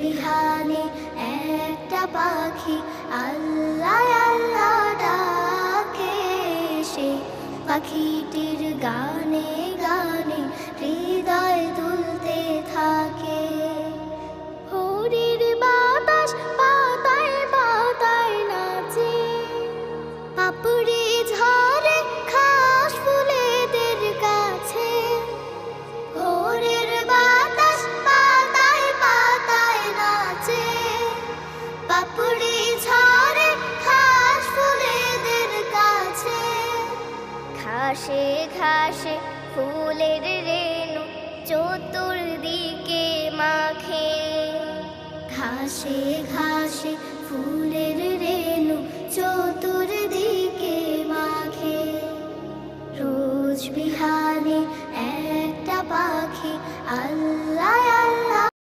বিহানে একটা পাখি আল্লাহ আল্লাহ ডাকে, সে পাখিটির গানে গানে হৃদয় দুলতে থাকে। ভোরের বাতাস পাতায় পাতায় নাচে, পাপড়ি ঝরে ঘাস ফুলেদের কাছে। ভোরের বাতাস পাতায় পাতায় নাচে, পাপড়ি ঝরে ঘাস ফুলেদের কাছে। ঘাসে ঘাসে ফুলের রেণু চতুর্দিকে মাখে, ঘাসে ঘাসে ফুলের রেণু চতুর্দিকে